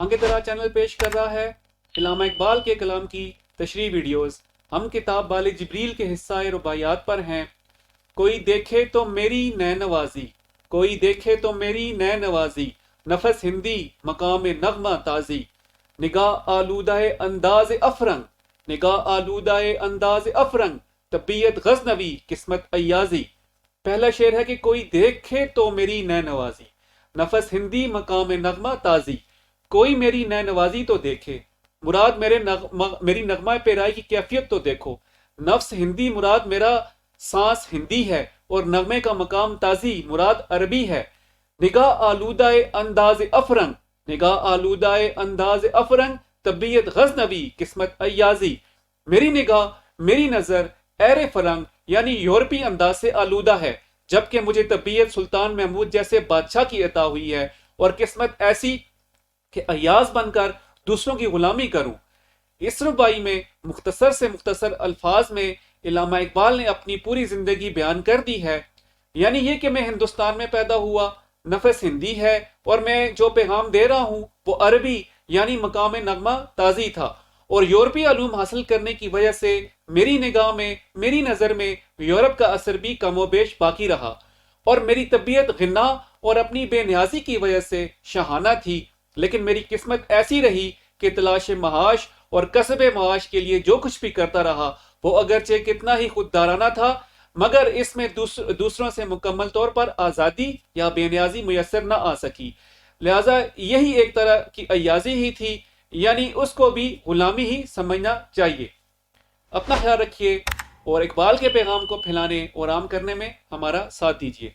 अंकितरा channel पेश कर रहा है इल्लामा इकबाल के कलाम की तशरीह वीडियोस। हम किताब बाले जिब्रील के हिस्सा रुबायात पर हैं। कोई देखे तो मेरी नैन नवाजी, कोई देखे तो मेरी नैन नवाजी, नफस हिंदी मकाम नगमा ताजी, निगाह आलूदाए अंदाज अफरंग, निगाह आलूदाए अंदाज अफरंग, तबीयत गजनवी किस्मत अयाजी। पहला शेर है कि कोई देखे तो मेरी नैन नवाजी, नफस हिंदी मकाम नगमा ताजी। कोई मेरी नैन नवाजी तो देखे, मुराद मेरी नगमा पेराई की कैफियत तो देखो। नफ्स हिंदी मुराद मेरा सांस हिंदी है, और नगमे का मकाम ताजी मुराद अरबी है। निगाह आलूदाए अंदाज अफरंग, निगाह आलूदाए अंदाज अफरंग, तबीयत गजनवी किस्मत अयाजी। मेरी निगाह, मेरी नजर एर फरंग यानी यूरोपी अंदाज से आलूदा है, जबकि मुझे तबीयत सुल्तान महमूद जैसे बादशाह की अता हुई है, और किस्मत ऐसी कि अयाज बनकर दूसरों की गुलामी करूं। इस रुबाई में मुख्तसर से मुख्तसर अल्फाज में इल्लामा इकबाल ने अपनी पूरी जिंदगी बयान कर दी है। यानी ये कि मैं हिंदुस्तान में पैदा हुआ, नफस हिंदी है, और मैं जो पैगाम दे रहा हूँ वो अरबी यानी मकाम नगमा ताजी था। और यूरोपीय अलूम हासिल करने की वजह से मेरी निगाह में, मेरी नज़र में यूरोप का असर भी कमोबेश बाकी रहा, और मेरी तबीयत गिन्ना और अपनी बेनियाजी की वजह से शहाना थी। लेकिन मेरी किस्मत ऐसी रही कि तलाश महाश और कसब महाश के लिए जो कुछ भी करता रहा वो अगरचे कितना ही खुददाराना था, मगर इसमें दूसरों से मुकम्मल तौर पर आज़ादी या बेनियाजी मुयसर न आ सकी। लिहाजा यही एक तरह की अयाजी ही थी, यानी उसको भी गुलामी ही समझना चाहिए। अपना ख्याल रखिए और इकबाल के पैगाम को फैलाने और आम करने में हमारा साथ दीजिए।